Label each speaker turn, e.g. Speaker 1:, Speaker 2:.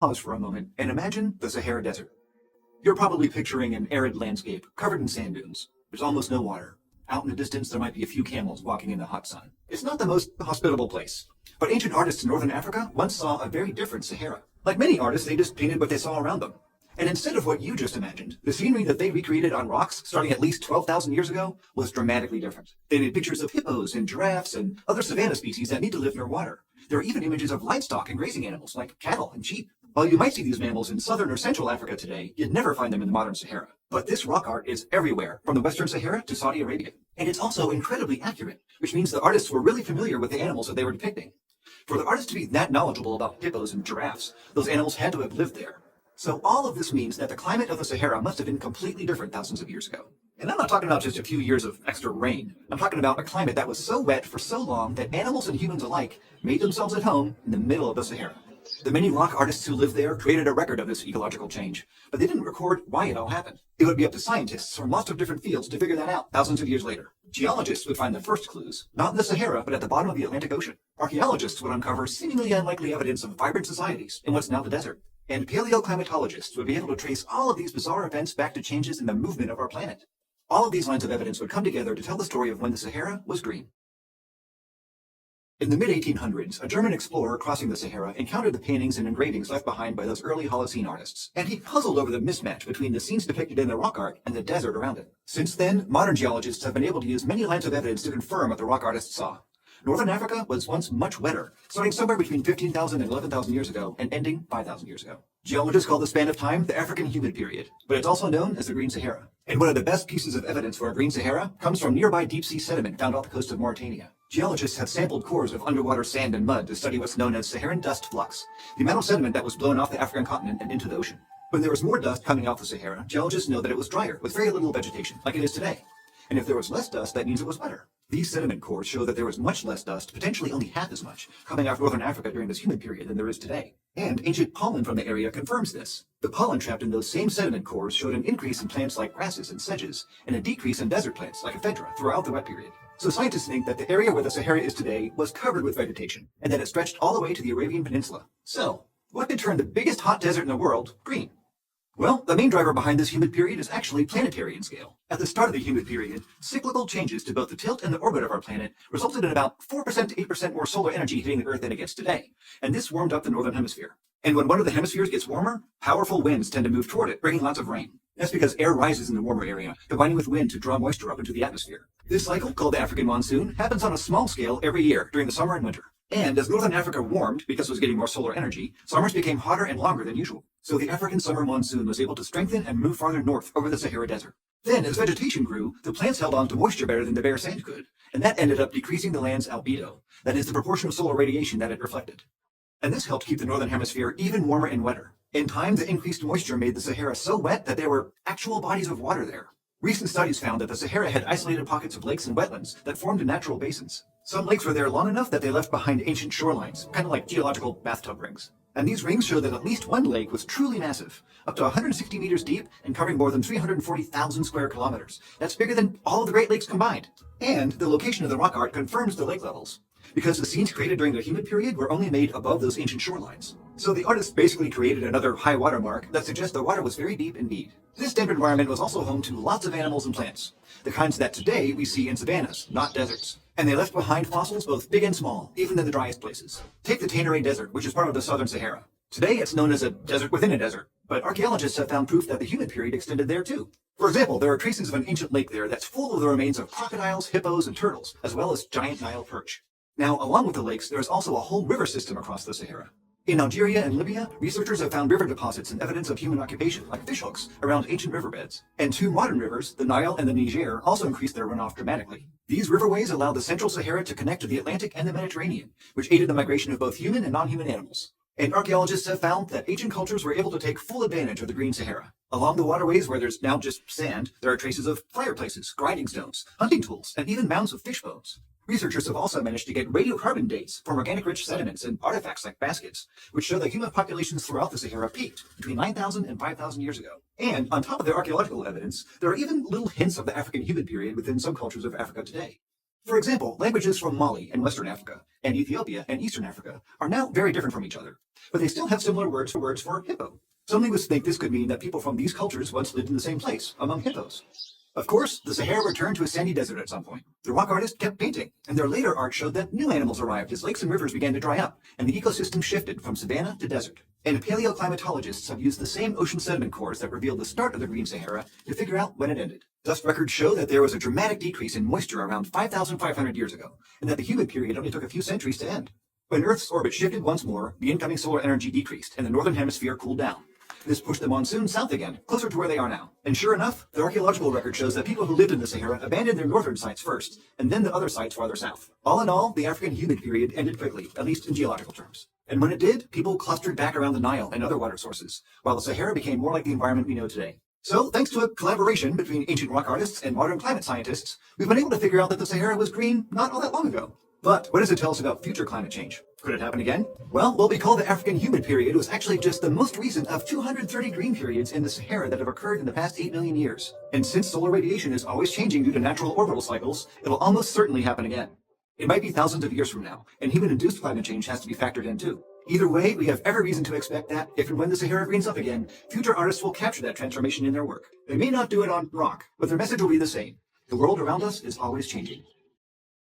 Speaker 1: Pause for a moment and imagine the Sahara Desert. You're probably picturing an arid landscape covered in sand dunes. There's almost no water. Out in the distance, there might be a few camels walking in the hot sun. It's not the most hospitable place. But ancient artists in northern Africa once saw a very different Sahara. Like many artists, they just painted what they saw around them. And instead of what you just imagined, the scenery that they recreated on rocks starting at least 12,000 years ago was dramatically different. They made pictures of hippos and giraffes and other savanna species that need to live near water. There are even images of livestock and grazing animals like cattle and sheep. While you might see these mammals in southern or central Africa today, you'd never find them in the modern Sahara. But this rock art is everywhere, from the Western Sahara to Saudi Arabia. And it's also incredibly accurate, which means the artists were really familiar with the animals that they were depicting. For the artists to be that knowledgeable about hippos and giraffes, those animals had to have lived there. So all of this means that the climate of the Sahara must have been completely different thousands of years ago. And I'm not talking about just a few years of extra rain. I'm talking about a climate that was so wet for so long that animals and humans alike made themselves at home in the middle of the Sahara. The many rock artists who lived there created a record of this ecological change, but they didn't record why it all happened. It would be up to scientists from lots of different fields to figure that out thousands of years later. Geologists would find the first clues, not in the Sahara, but at the bottom of the Atlantic Ocean. Archaeologists would uncover seemingly unlikely evidence of vibrant societies in what's now the desert. And paleoclimatologists would be able to trace all of these bizarre events back to changes in the movement of our planet. All of these lines of evidence would come together to tell the story of when the Sahara was green. In the mid-1800s, a German explorer crossing the Sahara encountered the paintings and engravings left behind by those early Holocene artists, and he puzzled over the mismatch between the scenes depicted in the rock art and the desert around it. Since then, modern geologists have been able to use many lines of evidence to confirm what the rock artists saw. Northern Africa was once much wetter, starting somewhere between 15,000 and 11,000 years ago and ending 5,000 years ago. Geologists call the span of time the African Humid Period, but it's also known as the Green Sahara. And one of the best pieces of evidence for a Green Sahara comes from nearby deep-sea sediment found off the coast of Mauritania. Geologists have sampled cores of underwater sand and mud to study what's known as Saharan dust flux, the amount of sediment that was blown off the African continent and into the ocean. When there was more dust coming off the Sahara, geologists know that it was drier, with very little vegetation, like it is today. And if there was less dust, that means it was wetter. These sediment cores show that there was much less dust, potentially only half as much, coming off northern Africa during this humid period than there is today. And ancient pollen from the area confirms this. The pollen trapped in those same sediment cores showed an increase in plants like grasses and sedges, and a decrease in desert plants like ephedra throughout the wet period. So scientists think that the area where the Sahara is today was covered with vegetation, and that it stretched all the way to the Arabian Peninsula. So, what could turn the biggest hot desert in the world green? Well, the main driver behind this humid period is actually planetary in scale. At the start of the humid period, cyclical changes to both the tilt and the orbit of our planet resulted in about 4% to 8% more solar energy hitting the Earth than it gets today, and this warmed up the northern hemisphere. And when one of the hemispheres gets warmer, powerful winds tend to move toward it, bringing lots of rain. That's because air rises in the warmer area, combining with wind to draw moisture up into the atmosphere. This cycle, called the African monsoon, happens on a small scale every year during the summer and winter. And as northern Africa warmed, because it was getting more solar energy, summers became hotter and longer than usual. So the African summer monsoon was able to strengthen and move farther north over the Sahara Desert. Then, as vegetation grew, the plants held on to moisture better than the bare sand could, and that ended up decreasing the land's albedo, that is, the proportion of solar radiation that it reflected. And this helped keep the northern hemisphere even warmer and wetter. In time, the increased moisture made the Sahara so wet that there were actual bodies of water there. Recent studies found that the Sahara had isolated pockets of lakes and wetlands that formed in natural basins. Some lakes were there long enough that they left behind ancient shorelines, kind of like geological bathtub rings. And these rings show that at least one lake was truly massive, up to 160 meters deep and covering more than 340,000 square kilometers. That's bigger than all of the Great Lakes combined. And the location of the rock art confirms the lake levels, because the scenes created during the humid period were only made above those ancient shorelines. So the artists basically created another high water mark that suggests the water was very deep indeed. This damp environment was also home to lots of animals and plants, the kinds that today we see in savannas, not deserts. And they left behind fossils both big and small, even in the driest places. Take the Tanaré Desert, which is part of the southern Sahara. Today it's known as a desert within a desert, but archaeologists have found proof that the humid period extended there too. For example, there are traces of an ancient lake there that's full of the remains of crocodiles, hippos, and turtles, as well as giant Nile perch. Now, along with the lakes, there is also a whole river system across the Sahara. In Algeria and Libya, researchers have found river deposits and evidence of human occupation, like fishhooks, around ancient riverbeds. And two modern rivers, the Nile and the Niger, also increased their runoff dramatically. These riverways allow the central Sahara to connect to the Atlantic and the Mediterranean, which aided the migration of both human and non-human animals. And archaeologists have found that ancient cultures were able to take full advantage of the Green Sahara. Along the waterways where there's now just sand, there are traces of fireplaces, grinding stones, hunting tools, and even mounds of fish bones. Researchers have also managed to get radiocarbon dates from organic-rich sediments and artifacts like baskets, which show that human populations throughout the Sahara peaked between 9,000 and 5,000 years ago. And on top of the archaeological evidence, there are even little hints of the African humid period within some cultures of Africa today. For example, languages from Mali and Western Africa, and Ethiopia and Eastern Africa are now very different from each other, but they still have similar words for hippo. Some linguists think this could mean that people from these cultures once lived in the same place, among hippos. Of course, the Sahara returned to a sandy desert at some point. The rock artists kept painting, and their later art showed that new animals arrived as lakes and rivers began to dry up, and the ecosystem shifted from savanna to desert. And paleoclimatologists have used the same ocean sediment cores that revealed the start of the Green Sahara to figure out when it ended. Dust records show that there was a dramatic decrease in moisture around 5,500 years ago, and that the humid period only took a few centuries to end. When Earth's orbit shifted once more, the incoming solar energy decreased, and the northern hemisphere cooled down. This pushed the monsoon south again, closer to where they are now. And sure enough, the archaeological record shows that people who lived in the Sahara abandoned their northern sites first, and then the other sites farther south. All in all, the African humid period ended quickly, at least in geological terms. And when it did, people clustered back around the Nile and other water sources, while the Sahara became more like the environment we know today. So, thanks to a collaboration between ancient rock artists and modern climate scientists, we've been able to figure out that the Sahara was green not all that long ago. But what does it tell us about future climate change? Could it happen again? Well, what we call the African humid period was actually just the most recent of 230 green periods in the Sahara that have occurred in the past 8 million years. And since solar radiation is always changing due to natural orbital cycles, it'll almost certainly happen again. It might be thousands of years from now, and human-induced climate change has to be factored in too. Either way, we have every reason to expect that, if and when the Sahara greens up again, future artists will capture that transformation in their work. They may not do it on rock, but their message will be the same. The world around us is always changing.